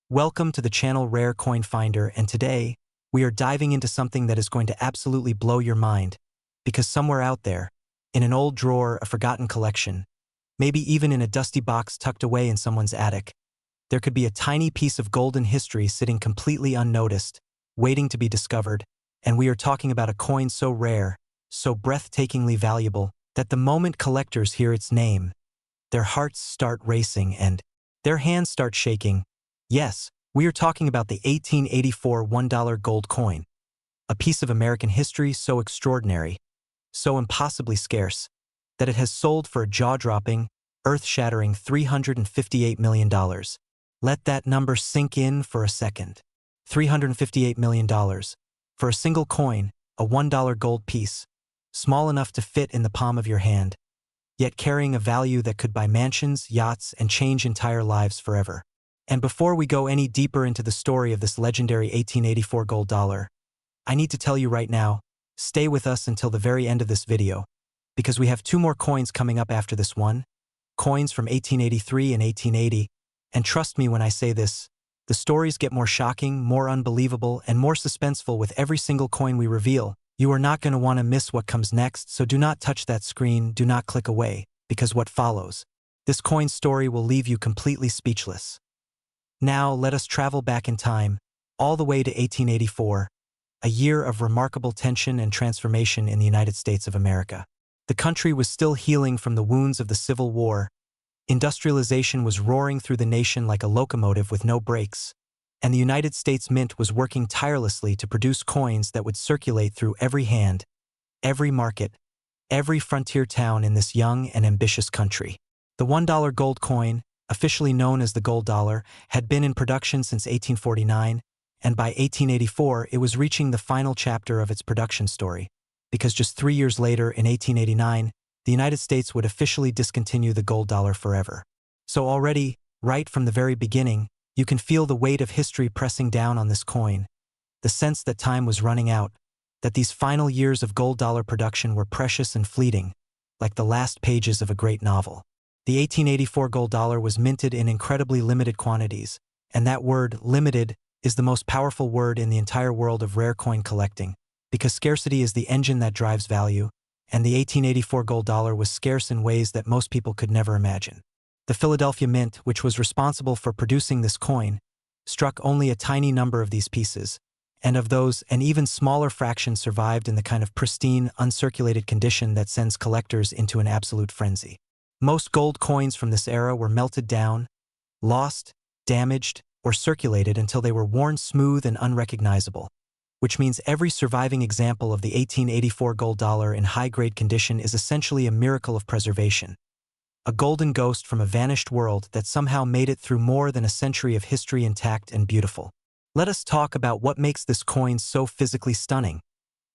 Welcome to the channel Rare Coin Finder, and today, we are diving into something that is going to absolutely blow your mind, because somewhere out there, in an old drawer, a forgotten collection, maybe even in a dusty box tucked away in someone's attic, there could be a tiny piece of golden history sitting completely unnoticed, waiting to be discovered, and we are talking about a coin so rare, so breathtakingly valuable, that the moment collectors hear its name, their hearts start racing and their hands start shaking. Yes, we are talking about the 1884 $1 gold coin, a piece of American history so extraordinary, so impossibly scarce, that it has sold for a jaw-dropping, earth-shattering $358 million. Let that number sink in for a second. $358 million. For a single coin, a $1 gold piece, small enough to fit in the palm of your hand, yet carrying a value that could buy mansions, yachts, and change entire lives forever. And before we go any deeper into the story of this legendary 1884 gold dollar, I need to tell you right now, stay with us until the very end of this video, because we have two more coins coming up after this one, coins from 1883 and 1880, and trust me when I say this, the stories get more shocking, more unbelievable, and more suspenseful with every single coin we reveal. You are not going to want to miss what comes next, so do not touch that screen, do not click away, because what follows, this coin story will leave you completely speechless. Now, let us travel back in time, all the way to 1884, a year of remarkable tension and transformation in the United States of America. The country was still healing from the wounds of the Civil War. Industrialization was roaring through the nation like a locomotive with no brakes, and the United States Mint was working tirelessly to produce coins that would circulate through every hand, every market, every frontier town in this young and ambitious country. The $1 gold coin, officially known as the gold dollar, had been in production since 1849, and by 1884 it was reaching the final chapter of its production story, because just 3 years later, in 1889, the United States would officially discontinue the gold dollar forever. So already, right from the very beginning, you can feel the weight of history pressing down on this coin, the sense that time was running out, that these final years of gold dollar production were precious and fleeting, like the last pages of a great novel. The 1884 gold dollar was minted in incredibly limited quantities, and that word, limited, is the most powerful word in the entire world of rare coin collecting, because scarcity is the engine that drives value, and the 1884 gold dollar was scarce in ways that most people could never imagine. The Philadelphia Mint, which was responsible for producing this coin, struck only a tiny number of these pieces, and of those, an even smaller fraction survived in the kind of pristine, uncirculated condition that sends collectors into an absolute frenzy. Most gold coins from this era were melted down, lost, damaged, or circulated until they were worn smooth and unrecognizable, which means every surviving example of the 1884 gold dollar in high-grade condition is essentially a miracle of preservation, a golden ghost from a vanished world that somehow made it through more than a century of history intact and beautiful. Let us talk about what makes this coin so physically stunning,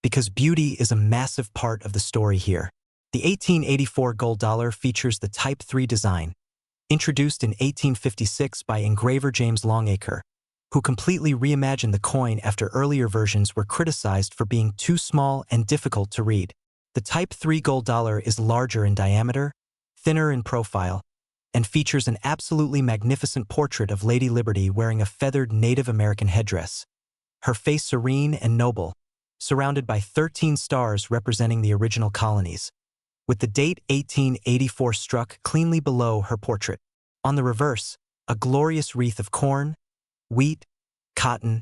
because beauty is a massive part of the story here. The 1884 gold dollar features the Type 3 design, introduced in 1856 by engraver James Longacre, who completely reimagined the coin after earlier versions were criticized for being too small and difficult to read. The Type 3 gold dollar is larger in diameter, thinner in profile, and features an absolutely magnificent portrait of Lady Liberty wearing a feathered Native American headdress, her face serene and noble, surrounded by 13 stars representing the original colonies, with the date 1884 struck cleanly below her portrait. On the reverse, a glorious wreath of corn, wheat, cotton,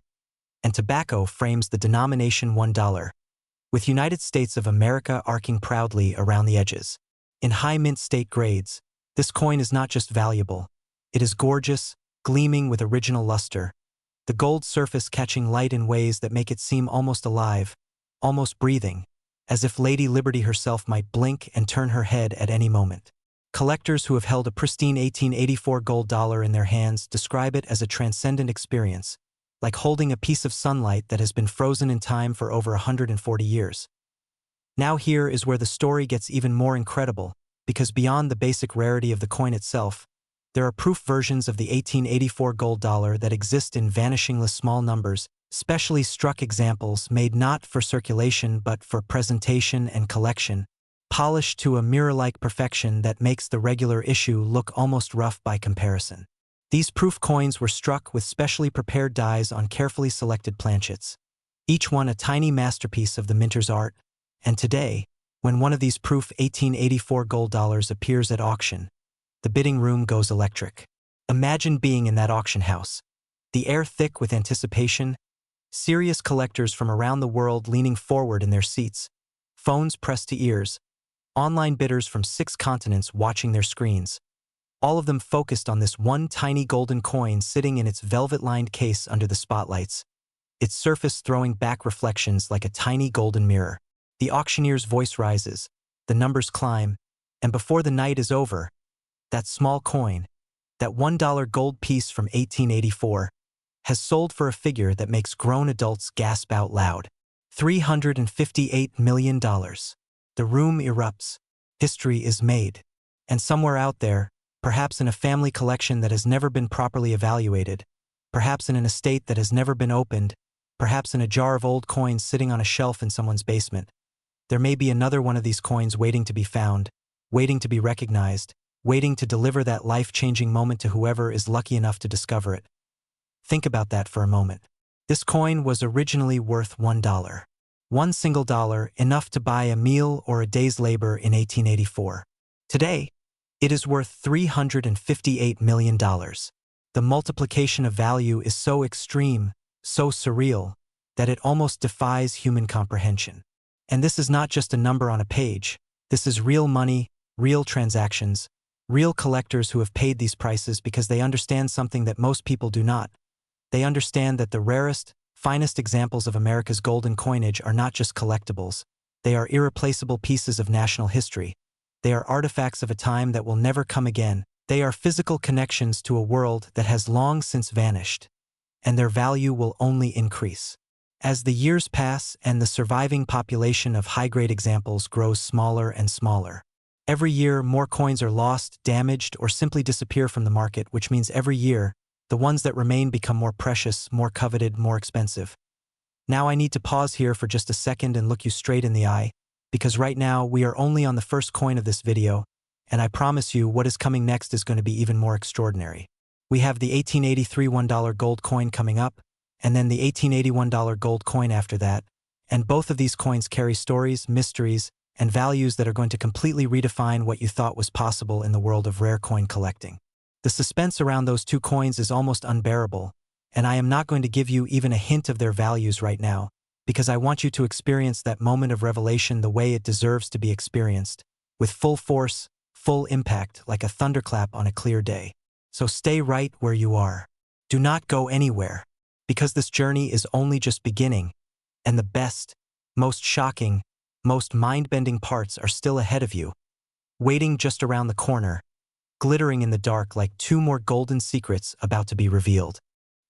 and tobacco frames the denomination $1, with United States of America arcing proudly around the edges. In high mint state grades, this coin is not just valuable, it is gorgeous, gleaming with original luster, the gold surface catching light in ways that make it seem almost alive, almost breathing, as if Lady Liberty herself might blink and turn her head at any moment. Collectors who have held a pristine 1884 gold dollar in their hands describe it as a transcendent experience, like holding a piece of sunlight that has been frozen in time for over 140 years. Now here is where the story gets even more incredible, because beyond the basic rarity of the coin itself, there are proof versions of the 1884 gold dollar that exist in vanishingly small numbers, specially struck examples made not for circulation but for presentation and collection, polished to a mirror-like perfection that makes the regular issue look almost rough by comparison. These proof coins were struck with specially prepared dies on carefully selected planchets, each one a tiny masterpiece of the minter's art. And today, when one of these proof 1884 gold dollars appears at auction, the bidding room goes electric. Imagine being in that auction house, the air thick with anticipation, serious collectors from around the world leaning forward in their seats, phones pressed to ears, online bidders from 6 continents watching their screens, all of them focused on this one tiny golden coin sitting in its velvet-lined case under the spotlights, its surface throwing back reflections like a tiny golden mirror. The auctioneer's voice rises, the numbers climb, and before the night is over, that small coin, that $1 gold piece from 1884, has sold for a figure that makes grown adults gasp out loud. $358 million. The room erupts. History is made. And somewhere out there, perhaps in a family collection that has never been properly evaluated, perhaps in an estate that has never been opened, perhaps in a jar of old coins sitting on a shelf in someone's basement, there may be another one of these coins waiting to be found, waiting to be recognized, waiting to deliver that life-changing moment to whoever is lucky enough to discover it. Think about that for a moment. This coin was originally worth $1. One single dollar, enough to buy a meal or a day's labor in 1884. Today, it is worth $358 million. The multiplication of value is so extreme, so surreal, that it almost defies human comprehension. And this is not just a number on a page. This is real money, real transactions, real collectors who have paid these prices because they understand something that most people do not. They understand that the rarest, finest examples of America's golden coinage are not just collectibles. They are irreplaceable pieces of national history. They are artifacts of a time that will never come again. They are physical connections to a world that has long since vanished. And their value will only increase. As the years pass and the surviving population of high-grade examples grows smaller and smaller. Every year, more coins are lost, damaged, or simply disappear from the market, which means every year, the ones that remain become more precious, more coveted, more expensive. Now I need to pause here for just a second and look you straight in the eye, because right now we are only on the first coin of this video, and I promise you what is coming next is going to be even more extraordinary. We have the 1883 $1 gold coin coming up, and then the 1881 gold coin after that, and both of these coins carry stories, mysteries, and values that are going to completely redefine what you thought was possible in the world of rare coin collecting. The suspense around those two coins is almost unbearable, and I am not going to give you even a hint of their values right now, because I want you to experience that moment of revelation the way it deserves to be experienced, with full force, full impact, like a thunderclap on a clear day. So stay right where you are. Do not go anywhere, because this journey is only just beginning, and the best, most shocking, most mind-bending parts are still ahead of you, waiting just around the corner, glittering in the dark like 2 more golden secrets about to be revealed.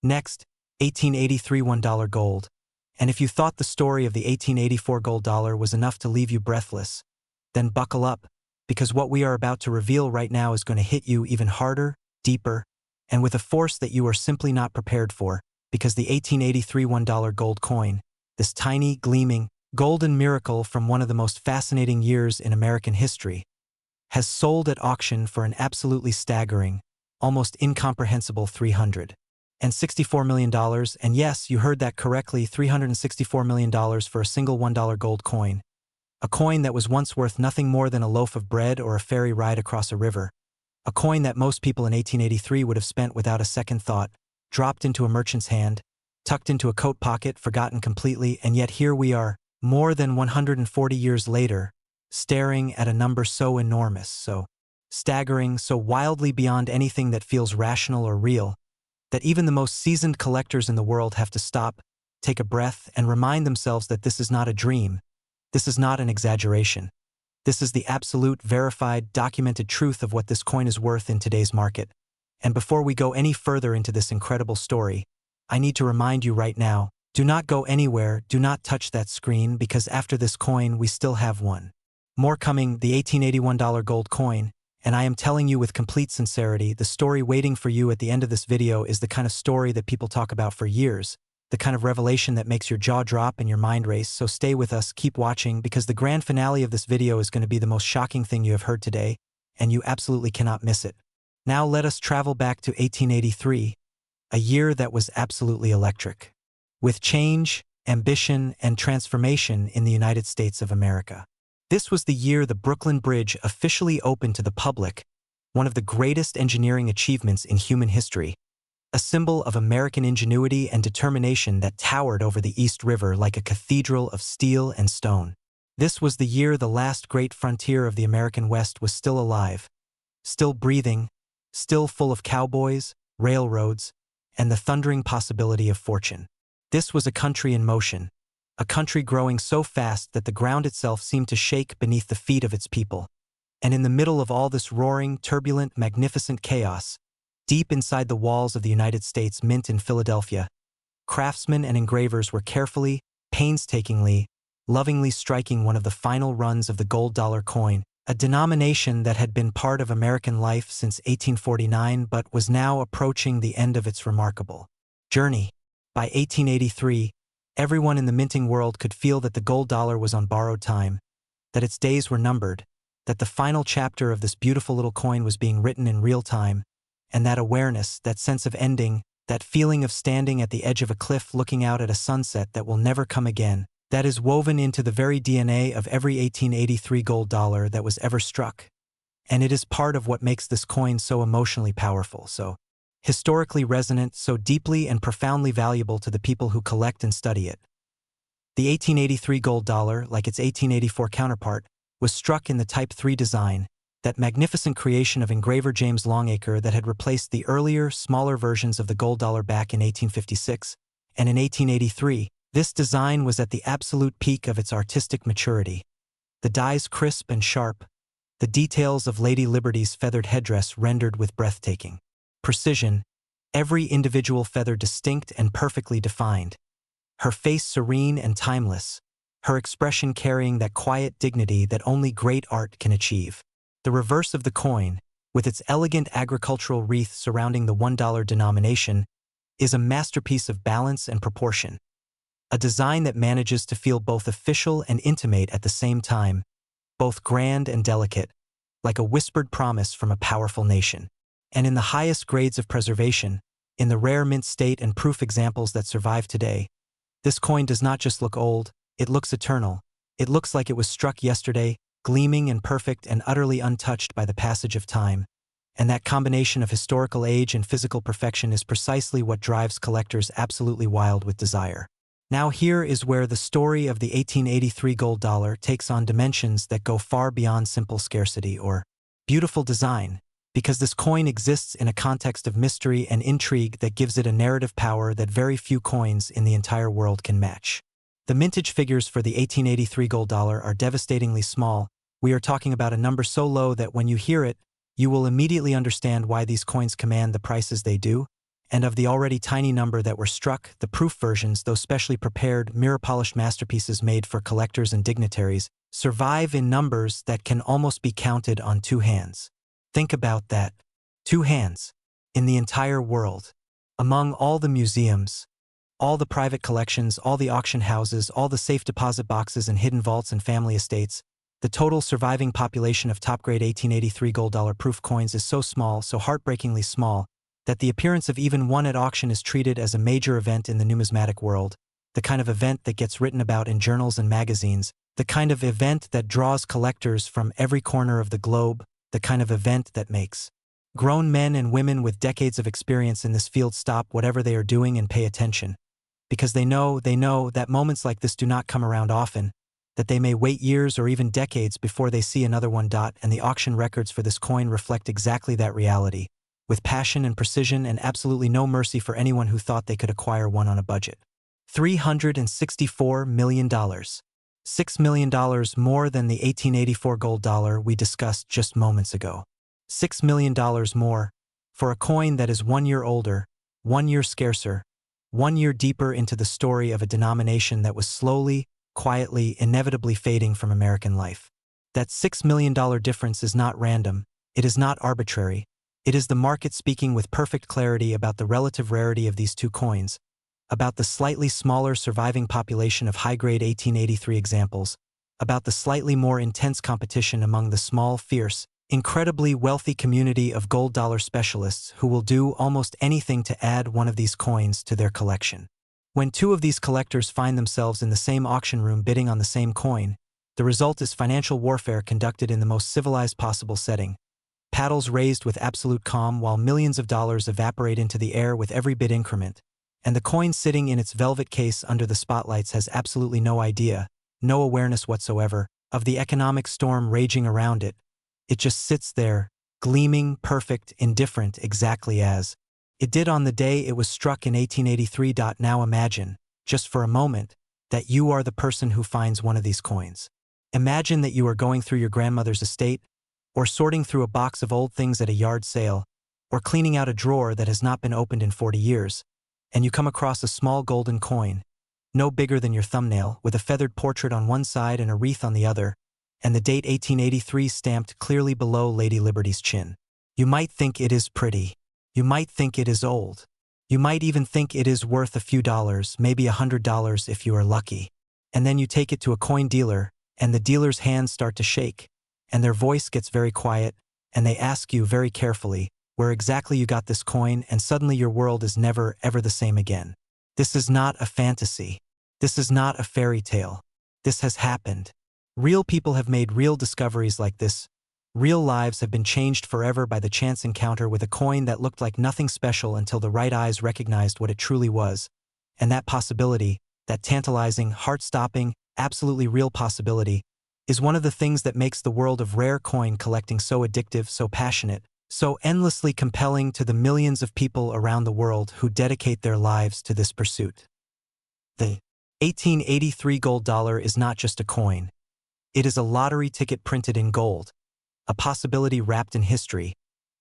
Next, 1883 $1 gold. And if you thought the story of the 1884 gold dollar was enough to leave you breathless, then buckle up, because what we are about to reveal right now is going to hit you even harder, deeper, and with a force that you are simply not prepared for, because the 1883 $1 gold coin, this tiny, gleaming, golden miracle from one of the most fascinating years in American history, has sold at auction for an absolutely staggering, almost incomprehensible $364 million, and yes, you heard that correctly, $364 million for a single $1 gold coin. A coin that was once worth nothing more than a loaf of bread or a ferry ride across a river. A coin that most people in 1883 would have spent without a second thought, dropped into a merchant's hand, tucked into a coat pocket, forgotten completely, and yet here we are, more than 140 years later, staring at a number so enormous, so staggering, so wildly beyond anything that feels rational or real, that even the most seasoned collectors in the world have to stop, take a breath, and remind themselves that this is not a dream. This is not an exaggeration. This is the absolute, verified, documented truth of what this coin is worth in today's market. And before we go any further into this incredible story, I need to remind you right now, do not go anywhere, do not touch that screen, because after this coin, we still have one. More coming, the 1881 gold coin, and I am telling you with complete sincerity, the story waiting for you at the end of this video is the kind of story that people talk about for years, the kind of revelation that makes your jaw drop and your mind race, so stay with us, keep watching, because the grand finale of this video is going to be the most shocking thing you have heard today, and you absolutely cannot miss it. Now let us travel back to 1883, a year that was absolutely electric, with change, ambition, and transformation in the United States of America. This was the year the Brooklyn Bridge officially opened to the public, one of the greatest engineering achievements in human history, a symbol of American ingenuity and determination that towered over the East River like a cathedral of steel and stone. This was the year the last great frontier of the American West was still alive, still breathing, still full of cowboys, railroads, and the thundering possibility of fortune. This was a country in motion, a country growing so fast that the ground itself seemed to shake beneath the feet of its people. And in the middle of all this roaring, turbulent, magnificent chaos, deep inside the walls of the United States Mint in Philadelphia, craftsmen and engravers were carefully, painstakingly, lovingly striking one of the final runs of the gold dollar coin, a denomination that had been part of American life since 1849 but was now approaching the end of its remarkable journey. By 1883, everyone in the minting world could feel that the gold dollar was on borrowed time, that its days were numbered, that the final chapter of this beautiful little coin was being written in real time, and that awareness, that sense of ending, that feeling of standing at the edge of a cliff looking out at a sunset that will never come again, that is woven into the very DNA of every 1883 gold dollar that was ever struck. And it is part of what makes this coin so emotionally powerful, so historically resonant, so deeply and profoundly valuable to the people who collect and study it. The 1883 gold dollar, like its 1884 counterpart, was struck in the Type 3 design, that magnificent creation of engraver James Longacre that had replaced the earlier, smaller versions of the gold dollar back in 1856, and in 1883, this design was at the absolute peak of its artistic maturity. The dies crisp and sharp, the details of Lady Liberty's feathered headdress rendered with breathtaking precision, every individual feather distinct and perfectly defined, her face serene and timeless, her expression carrying that quiet dignity that only great art can achieve. The reverse of the coin, with its elegant agricultural wreath surrounding the $1 denomination, is a masterpiece of balance and proportion. A design that manages to feel both official and intimate at the same time, both grand and delicate, like a whispered promise from a powerful nation. And in the highest grades of preservation, in the rare mint state and proof examples that survive today, this coin does not just look old, it looks eternal. It looks like it was struck yesterday, gleaming and perfect and utterly untouched by the passage of time. And that combination of historical age and physical perfection is precisely what drives collectors absolutely wild with desire. Now here is where the story of the 1883 gold dollar takes on dimensions that go far beyond simple scarcity or beautiful design, because this coin exists in a context of mystery and intrigue that gives it a narrative power that very few coins in the entire world can match. The mintage figures for the 1883 gold dollar are devastatingly small. We are talking about a number so low that when you hear it, you will immediately understand why these coins command the prices they do. And of the already tiny number that were struck, the proof versions, those specially prepared, mirror-polished masterpieces made for collectors and dignitaries, survive in numbers that can almost be counted on two hands. Think about that. 2 hands. In the entire world. Among all the museums, all the private collections, all the auction houses, all the safe deposit boxes and hidden vaults and family estates, the total surviving population of top-grade 1883 gold dollar proof coins is so small, so heartbreakingly small, that the appearance of even one at auction is treated as a major event in the numismatic world, the kind of event that gets written about in journals and magazines, the kind of event that draws collectors from every corner of the globe, the kind of event that makes grown men and women with decades of experience in this field stop whatever they are doing and pay attention. Because they know that moments like this do not come around often, that they may wait years or even decades before they see another one. And the auction records for this coin reflect exactly that reality, with passion and precision and absolutely no mercy for anyone who thought they could acquire one on a budget. $364 million. $6 million more than the 1884 gold dollar we discussed just moments ago. $6 million more for a coin that is 1 year older, 1 year scarcer, 1 year deeper into the story of a denomination that was slowly, quietly, inevitably fading from American life. That $6 million difference is not random, it is not arbitrary, it is the market speaking with perfect clarity about the relative rarity of these two coins, about the slightly smaller surviving population of high-grade 1883 examples, about the slightly more intense competition among the small, fierce, incredibly wealthy community of gold dollar specialists who will do almost anything to add one of these coins to their collection. When two of these collectors find themselves in the same auction room bidding on the same coin, the result is financial warfare conducted in the most civilized possible setting, paddles raised with absolute calm while millions of dollars evaporate into the air with every bid increment, and the coin sitting in its velvet case under the spotlights has absolutely no idea, no awareness whatsoever, of the economic storm raging around it. It just sits there, gleaming, perfect, indifferent, exactly as it did on the day it was struck in 1883. Now imagine, just for a moment, that you are the person who finds one of these coins. Imagine that you are going through your grandmother's estate, or sorting through a box of old things at a yard sale, or cleaning out a drawer that has not been opened in 40 years, and you come across a small golden coin, no bigger than your thumbnail, with a feathered portrait on one side and a wreath on the other, and the date 1883 stamped clearly below Lady Liberty's chin. You might think it is pretty. You might think it is old. You might even think it is worth a few dollars, maybe $100 if you are lucky. And then you take it to a coin dealer, and the dealer's hands start to shake, and their voice gets very quiet, and they ask you very carefully where exactly you got this coin, and suddenly your world is never, ever the same again. This is not a fantasy. This is not a fairy tale. This has happened. Real people have made real discoveries like this. Real lives have been changed forever by the chance encounter with a coin that looked like nothing special until the right eyes recognized what it truly was. And that possibility, that tantalizing, heart-stopping, absolutely real possibility, is one of the things that makes the world of rare coin collecting so addictive, so passionate, so endlessly compelling to the millions of people around the world who dedicate their lives to this pursuit. The 1883 gold dollar is not just a coin. It is a lottery ticket printed in gold, a possibility wrapped in history,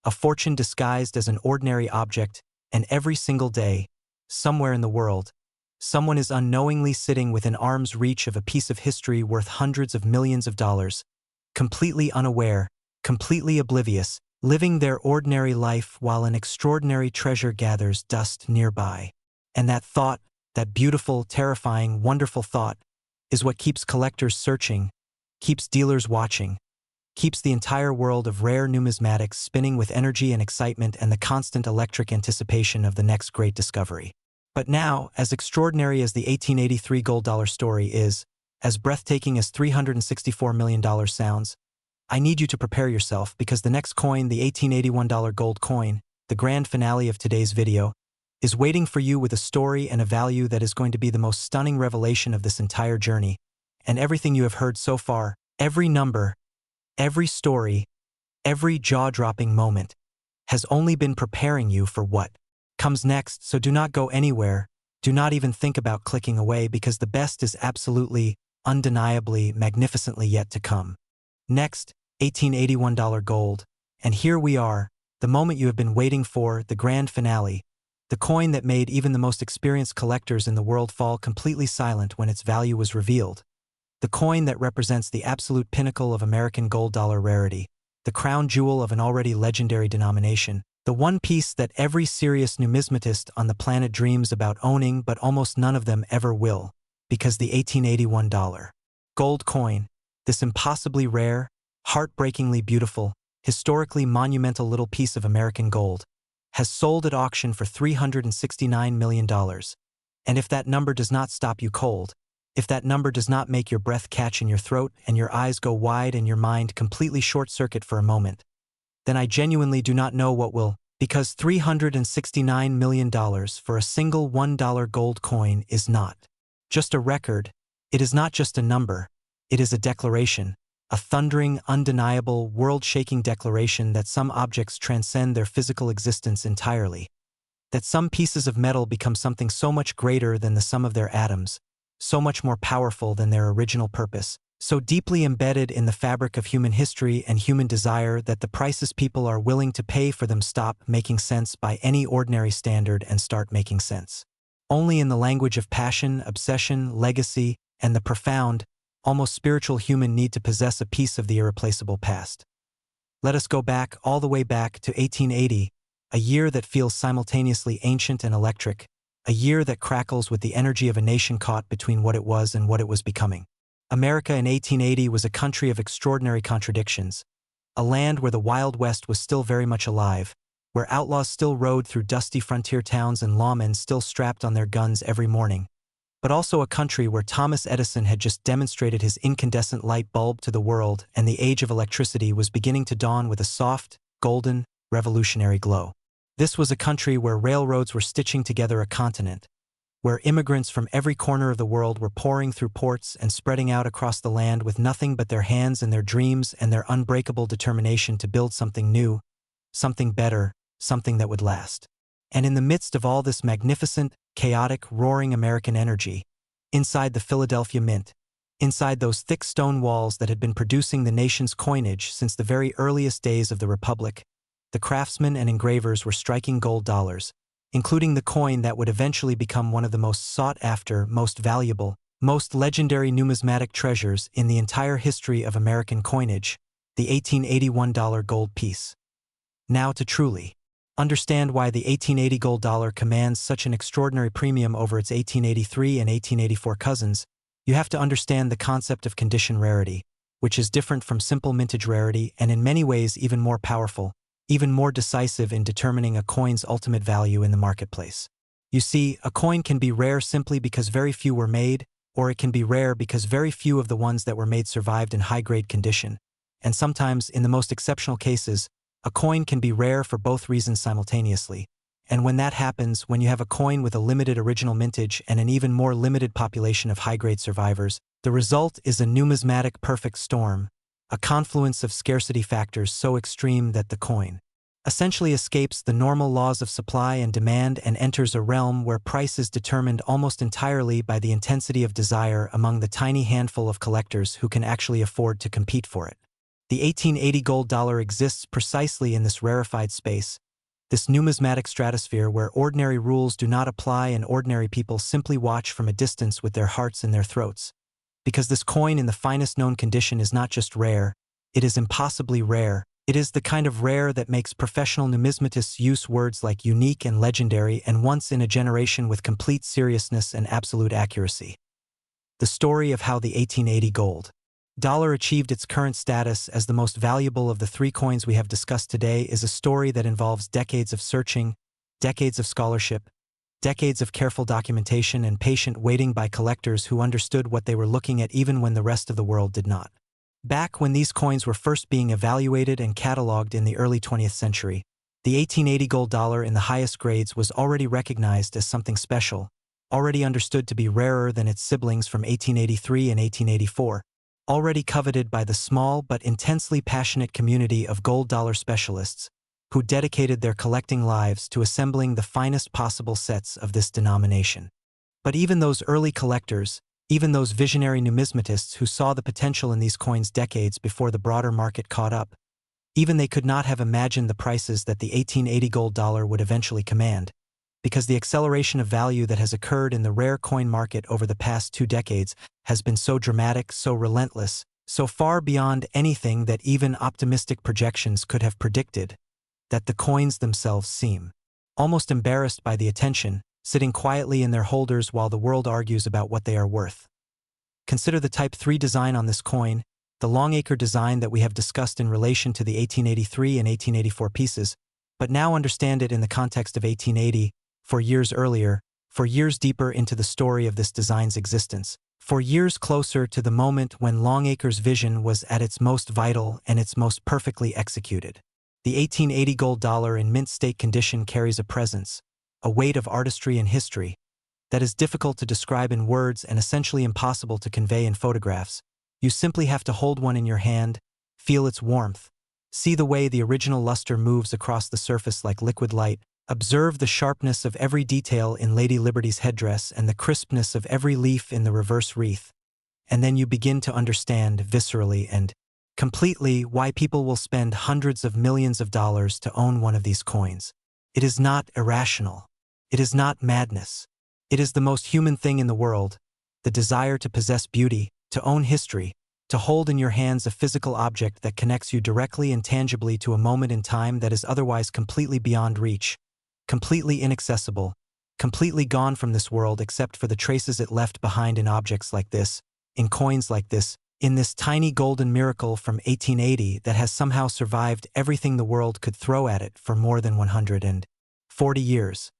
a fortune disguised as an ordinary object, and every single day, somewhere in the world, someone is unknowingly sitting within arm's reach of a piece of history worth hundreds of millions of dollars, completely unaware, completely oblivious, living their ordinary life while an extraordinary treasure gathers dust nearby. And that thought, that beautiful, terrifying, wonderful thought, is what keeps collectors searching, keeps dealers watching, keeps the entire world of rare numismatics spinning with energy and excitement and the constant electric anticipation of the next great discovery. But now, as extraordinary as the 1883 gold dollar story is, as breathtaking as $364 million sounds, I need you to prepare yourself because the next coin, the $1881 gold coin, the grand finale of today's video, is waiting for you with a story and a value that is going to be the most stunning revelation of this entire journey. And everything you have heard so far, every number, every story, every jaw-dropping moment, has only been preparing you for what comes next, so do not go anywhere, do not even think about clicking away because the best is absolutely, undeniably, magnificently yet to come. Next, $1881 gold, and here we are, the moment you have been waiting for, the grand finale, the coin that made even the most experienced collectors in the world fall completely silent when its value was revealed. The coin that represents the absolute pinnacle of American gold dollar rarity, the crown jewel of an already legendary denomination, the one piece that every serious numismatist on the planet dreams about owning but almost none of them ever will, because the $1881 gold coin, this impossibly rare, heartbreakingly beautiful, historically monumental little piece of American gold, has sold at auction for $369 million. And if that number does not stop you cold, if that number does not make your breath catch in your throat and your eyes go wide and your mind completely short-circuit for a moment, then I genuinely do not know what will, because $369 million for a single $1 gold coin is not just a record, it is not just a number, it is a declaration, a thundering, undeniable, world-shaking declaration that some objects transcend their physical existence entirely, that some pieces of metal become something so much greater than the sum of their atoms, so much more powerful than their original purpose, so deeply embedded in the fabric of human history and human desire that the prices people are willing to pay for them stop making sense by any ordinary standard and start making sense only in the language of passion, obsession, legacy, and the profound, almost spiritual human need to possess a piece of the irreplaceable past. Let us go back, all the way back to 1880, a year that feels simultaneously ancient and electric, a year that crackles with the energy of a nation caught between what it was and what it was becoming. America in 1880 was a country of extraordinary contradictions, a land where the Wild West was still very much alive, where outlaws still rode through dusty frontier towns and lawmen still strapped on their guns every morning, but also a country where Thomas Edison had just demonstrated his incandescent light bulb to the world and the age of electricity was beginning to dawn with a soft, golden, revolutionary glow. This was a country where railroads were stitching together a continent, where immigrants from every corner of the world were pouring through ports and spreading out across the land with nothing but their hands and their dreams and their unbreakable determination to build something new, something better, something that would last. And in the midst of all this magnificent, chaotic, roaring American energy, inside the Philadelphia Mint, inside those thick stone walls that had been producing the nation's coinage since the very earliest days of the Republic, the craftsmen and engravers were striking gold dollars, including the coin that would eventually become one of the most sought-after, most valuable, most legendary numismatic treasures in the entire history of American coinage, the 1881 gold piece. Now to truly understand why the 1880 gold dollar commands such an extraordinary premium over its 1883 and 1884 cousins, you have to understand the concept of condition rarity, which is different from simple mintage rarity and in many ways even more powerful, even more decisive in determining a coin's ultimate value in the marketplace. You see, a coin can be rare simply because very few were made, or it can be rare because very few of the ones that were made survived in high-grade condition. And sometimes, in the most exceptional cases, a coin can be rare for both reasons simultaneously. And when that happens, when you have a coin with a limited original mintage and an even more limited population of high-grade survivors, the result is a numismatic perfect storm, a confluence of scarcity factors so extreme that the coin essentially escapes the normal laws of supply and demand and enters a realm where price is determined almost entirely by the intensity of desire among the tiny handful of collectors who can actually afford to compete for it. The 1880 gold dollar exists precisely in this rarefied space, this numismatic stratosphere where ordinary rules do not apply and ordinary people simply watch from a distance with their hearts in their throats. Because this coin in the finest known condition is not just rare, it is impossibly rare. It is the kind of rare that makes professional numismatists use words like unique and legendary and once in a generation with complete seriousness and absolute accuracy. The story of how the 1880 gold dollar achieved its current status as the most valuable of the three coins we have discussed today is a story that involves decades of searching, decades of scholarship, decades of careful documentation and patient waiting by collectors who understood what they were looking at even when the rest of the world did not. Back when these coins were first being evaluated and cataloged in the early 20th century, the 1880 gold dollar in the highest grades was already recognized as something special, already understood to be rarer than its siblings from 1883 and 1884, already coveted by the small but intensely passionate community of gold dollar specialists who dedicated their collecting lives to assembling the finest possible sets of this denomination. But even those early collectors, even those visionary numismatists who saw the potential in these coins decades before the broader market caught up, even they could not have imagined the prices that the 1880 gold dollar would eventually command, because the acceleration of value that has occurred in the rare coin market over the past 2 decades has been so dramatic, so relentless, so far beyond anything that even optimistic projections could have predicted, that the coins themselves seem almost embarrassed by the attention, sitting quietly in their holders while the world argues about what they are worth. Consider the Type 3 design on this coin, the Longacre design that we have discussed in relation to the 1883 and 1884 pieces, but now understand it in the context of 1880, 4 years earlier, 4 years deeper into the story of this design's existence, 4 years closer to the moment when Longacre's vision was at its most vital and its most perfectly executed. The 1880 gold dollar in mint state condition carries a presence, a weight of artistry and history, that is difficult to describe in words and essentially impossible to convey in photographs. You simply have to hold one in your hand, feel its warmth, see the way the original luster moves across the surface like liquid light, observe the sharpness of every detail in Lady Liberty's headdress and the crispness of every leaf in the reverse wreath, and then you begin to understand viscerally and completely why people will spend hundreds of millions of dollars to own one of these coins. It is not irrational. It is not madness. It is the most human thing in the world, the desire to possess beauty, to own history, to hold in your hands a physical object that connects you directly and tangibly to a moment in time that is otherwise completely beyond reach, completely inaccessible, completely gone from this world except for the traces it left behind in objects like this, in coins like this, in this tiny golden miracle from 1880 that has somehow survived everything the world could throw at it for more than 140 years.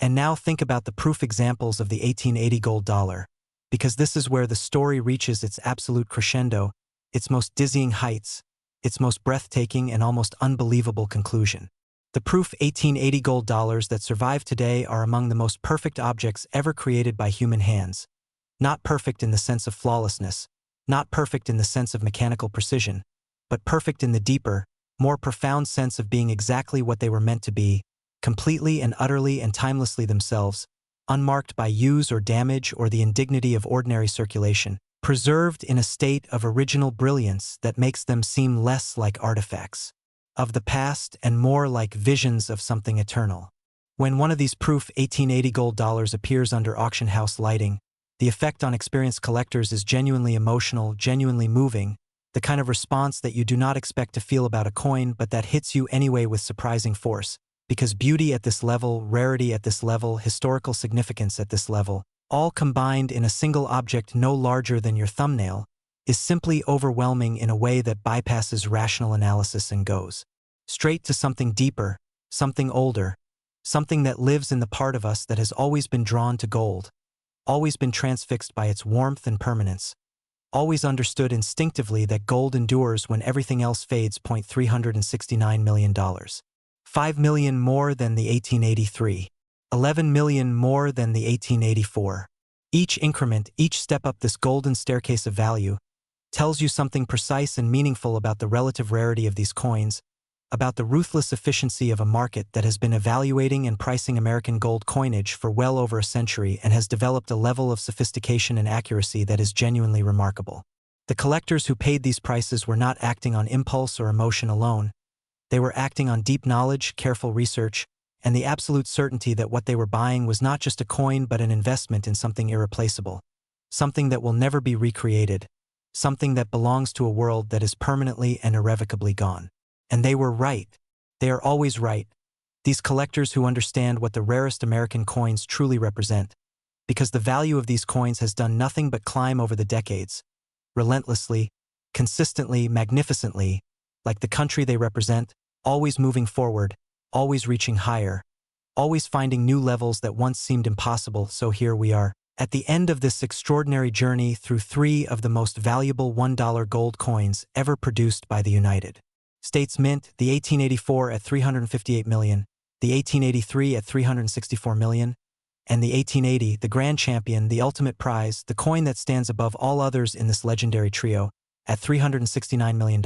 And now think about the proof examples of the 1880 gold dollar, because this is where the story reaches its absolute crescendo, its most dizzying heights, its most breathtaking and almost unbelievable conclusion. The proof 1880 gold dollars that survive today are among the most perfect objects ever created by human hands. Not perfect in the sense of flawlessness, not perfect in the sense of mechanical precision, but perfect in the deeper, more profound sense of being exactly what they were meant to be, completely and utterly and timelessly themselves, unmarked by use or damage or the indignity of ordinary circulation, preserved in a state of original brilliance that makes them seem less like artifacts of the past and more like visions of something eternal. When one of these proof 1880 gold dollars appears under auction house lighting, the effect on experienced collectors is genuinely emotional, genuinely moving, the kind of response that you do not expect to feel about a coin but that hits you anyway with surprising force, because beauty at this level, rarity at this level, historical significance at this level, all combined in a single object no larger than your thumbnail, is simply overwhelming in a way that bypasses rational analysis and goes straight to something deeper, something older, something that lives in the part of us that has always been drawn to gold, always been transfixed by its warmth and permanence, always understood instinctively that gold endures when everything else fades. $369 million. 5 million more than the 1883. 11 million more than the 1884. Each increment, each step up this golden staircase of value, tells you something precise and meaningful about the relative rarity of these coins, about the ruthless efficiency of a market that has been evaluating and pricing American gold coinage for well over a century and has developed a level of sophistication and accuracy that is genuinely remarkable. The collectors who paid these prices were not acting on impulse or emotion alone. They were acting on deep knowledge, careful research, and the absolute certainty that what they were buying was not just a coin but an investment in something irreplaceable, something that will never be recreated, something that belongs to a world that is permanently and irrevocably gone. And they were right. They are always right. These collectors who understand what the rarest American coins truly represent, because the value of these coins has done nothing but climb over the decades, relentlessly, consistently, magnificently, like the country they represent, always moving forward, always reaching higher, always finding new levels that once seemed impossible. So here we are, at the end of this extraordinary journey through three of the most valuable $1 gold coins ever produced by the United States Mint, the 1884 at $358 million, the 1883 at $364 million, and the 1880, the grand champion, the ultimate prize, the coin that stands above all others in this legendary trio, at $369 million.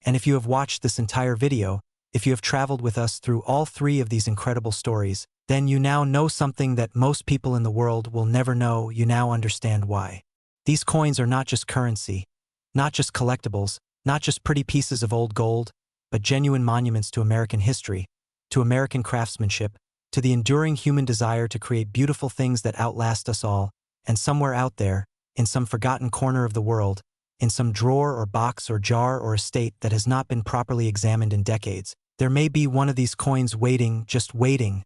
And if you have watched this entire video, if you have traveled with us through all three of these incredible stories, then you now know something that most people in the world will never know. You now understand why. These coins are not just currency, not just collectibles, not just pretty pieces of old gold, but genuine monuments to American history, to American craftsmanship, to the enduring human desire to create beautiful things that outlast us all, and somewhere out there, in some forgotten corner of the world, in some drawer or box or jar or estate that has not been properly examined in decades, there may be one of these coins waiting, just waiting,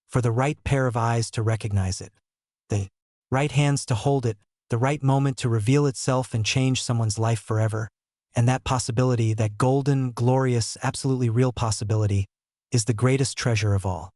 for the right pair of eyes to recognize it, the right hands to hold it, the right moment to reveal itself and change someone's life forever. And that possibility, that golden, glorious, absolutely real possibility, is the greatest treasure of all.